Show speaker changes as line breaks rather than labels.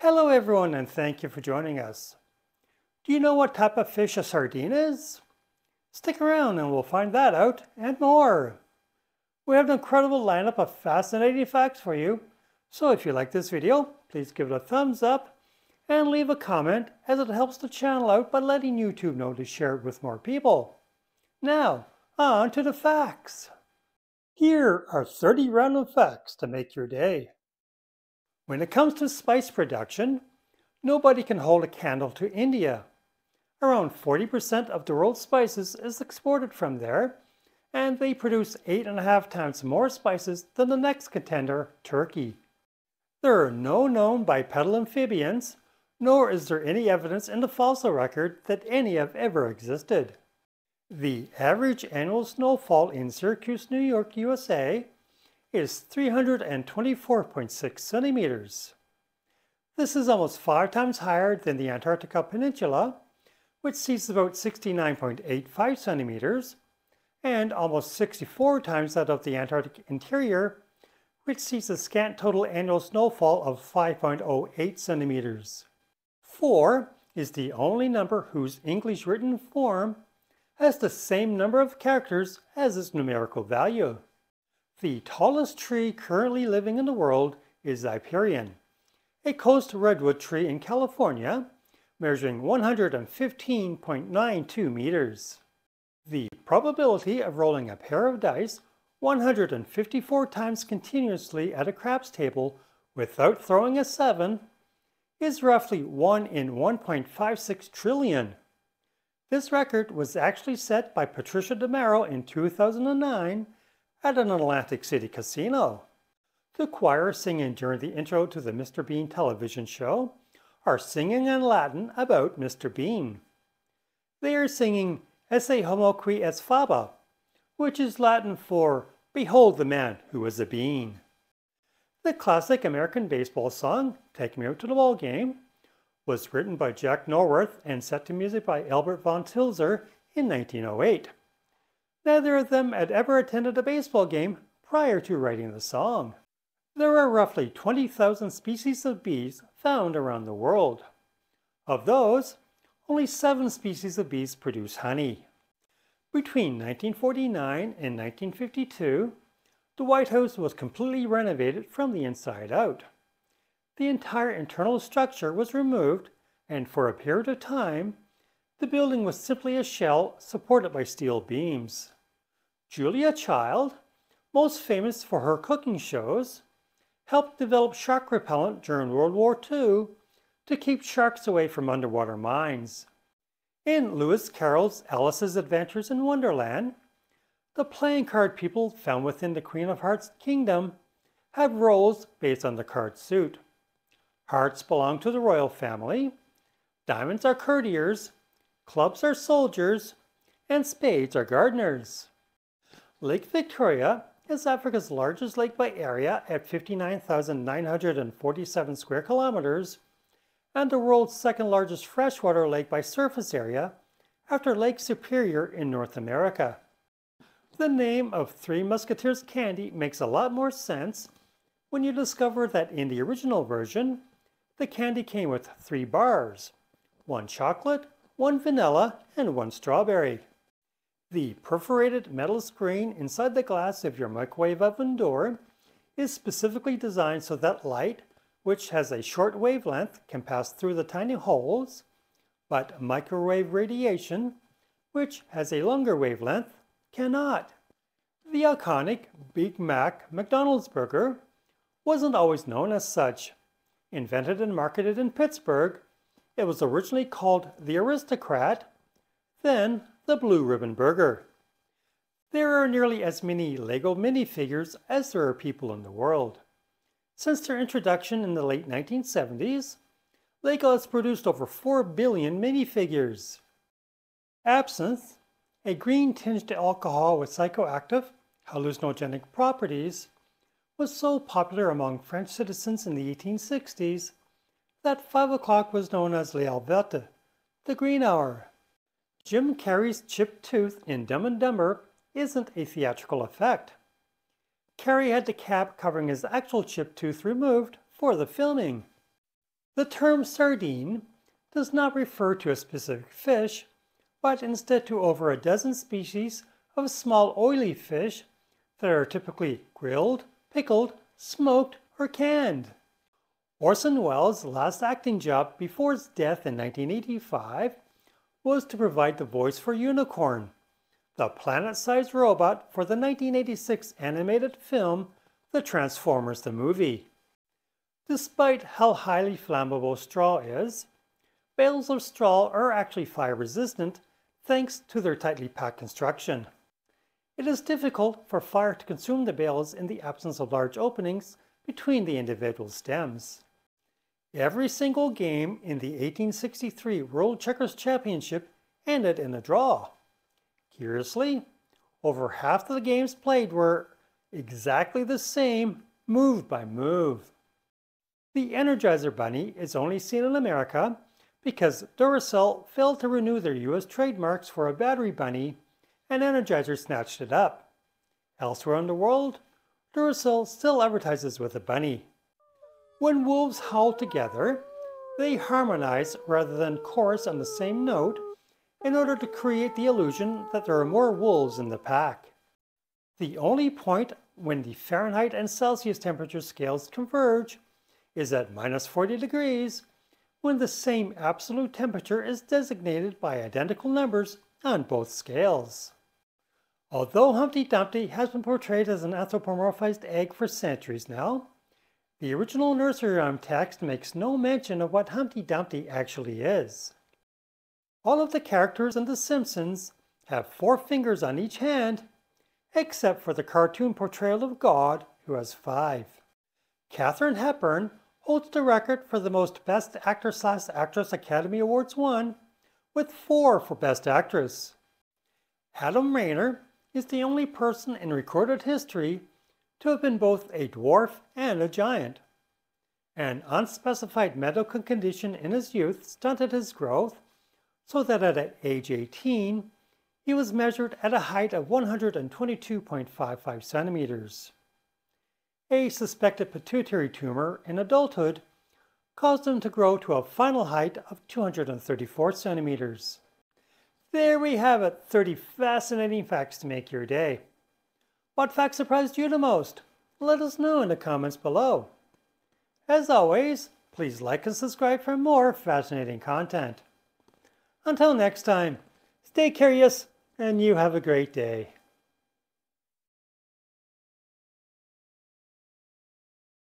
Hello everyone and thank you for joining us. Do you know what type of fish a sardine is? Stick around and we'll find that out and more. We have an incredible lineup of fascinating facts for you, so if you like this video, please give it a thumbs up and leave a comment as it helps the channel out by letting YouTube know to share it with more people. Now, on to the facts. Here are 30 random facts to make your day. When it comes to spice production, nobody can hold a candle to India. Around 40% of the world's spices is exported from there, and they produce 8.5 times more spices than the next contender, Turkey. There are no known bipedal amphibians, nor is there any evidence in the fossil record that any have ever existed. The average annual snowfall in Syracuse, New York, USA is 324.6 centimeters. This is almost 5 times higher than the Antarctica Peninsula, which sees about 69.85 centimeters, and almost 64 times that of the Antarctic interior, which sees a scant total annual snowfall of 5.08 centimeters. 4 is the only number whose English written form has the same number of characters as its numerical value. The tallest tree currently living in the world is Hyperion, a coast redwood tree in California, measuring 115.92 meters. The probability of rolling a pair of dice 154 times continuously at a craps table without throwing a 7 is roughly 1 in 1.56 trillion. This record was actually set by Patricia DeMaro in 2009 at an Atlantic City casino. The choir singing during the intro to the Mr. Bean television show are singing in Latin about Mr. Bean. They are singing Esse homo qui est faba, which is Latin for Behold the man who is a bean. The classic American baseball song, Take Me Out to the Ball Game, was written by Jack Norworth and set to music by Albert von Tilzer in 1908. Neither of them had ever attended a baseball game prior to writing the song. There are roughly 20,000 species of bees found around the world. Of those, only 7 species of bees produce honey. Between 1949 and 1952, the White House was completely renovated from the inside out. The entire internal structure was removed, and for a period of time, the building was simply a shell supported by steel beams. Julia Child, most famous for her cooking shows, helped develop shark repellent during World War II to keep sharks away from underwater mines. In Lewis Carroll's Alice's Adventures in Wonderland, the playing card people found within the Queen of Hearts kingdom have roles based on the card suit. Hearts belong to the royal family, diamonds are courtiers, clubs are soldiers, and spades are gardeners. Lake Victoria is Africa's largest lake by area at 59,947 square kilometers and the world's second largest freshwater lake by surface area after Lake Superior in North America. The name of Three Musketeers candy makes a lot more sense when you discover that in the original version, the candy came with 3 bars, 1 chocolate, 1 vanilla, and 1 strawberry. The perforated metal screen inside the glass of your microwave oven door is specifically designed so that light, which has a short wavelength, can pass through the tiny holes, but microwave radiation, which has a longer wavelength, cannot. The iconic Big Mac McDonald's burger wasn't always known as such. Invented and marketed in Pittsburgh, it was originally called the Aristocrat, then the Blue Ribbon Burger. There are nearly as many Lego minifigures as there are people in the world. Since their introduction in the late 1970s, Lego has produced over 4 billion minifigures. Absinthe, a green-tinged alcohol with psychoactive, hallucinogenic properties, was so popular among French citizens in the 1860s that 5 o'clock was known as l'heure verte, the green hour. Jim Carrey's chipped tooth in Dumb and Dumber isn't a theatrical effect. Carrey had the cap covering his actual chipped tooth removed for the filming. The term sardine does not refer to a specific fish, but instead to over a dozen species of small oily fish that are typically grilled, pickled, smoked, or canned. Orson Welles' last acting job before his death in 1985 was to provide the voice for Unicorn, the planet-sized robot for the 1986 animated film The Transformers the Movie. Despite how highly flammable straw is, bales of straw are actually fire-resistant thanks to their tightly packed construction. It is difficult for fire to consume the bales in the absence of large openings between the individual stems. Every single game in the 1863 World Checkers Championship ended in a draw. Curiously, over half of the games played were exactly the same, move by move. The Energizer Bunny is only seen in America because Duracell failed to renew their US trademarks for a battery bunny and Energizer snatched it up. Elsewhere in the world, Duracell still advertises with a bunny. When wolves howl together, they harmonize rather than chorus on the same note in order to create the illusion that there are more wolves in the pack. The only point when the Fahrenheit and Celsius temperature scales converge is at -40 degrees, when the same absolute temperature is designated by identical numbers on both scales. Although Humpty Dumpty has been portrayed as an anthropomorphized egg for centuries now, the original nursery rhyme text makes no mention of what Humpty Dumpty actually is. All of the characters in The Simpsons have 4 fingers on each hand, except for the cartoon portrayal of God, who has 5. Katharine Hepburn holds the record for the most Best Actor/Actress Academy Awards won, with 4 for Best Actress. Adam Rayner is the only person in recorded history to have been both a dwarf and a giant. An unspecified medical condition in his youth stunted his growth, so that at age 18, he was measured at a height of 122.55 centimeters. A suspected pituitary tumor in adulthood caused him to grow to a final height of 234 centimeters. There we have it, 30 fascinating facts to make your day. What fact surprised you the most? Let us know in the comments below. As always, please like and subscribe for more fascinating content. Until next time, stay curious and you have a great day.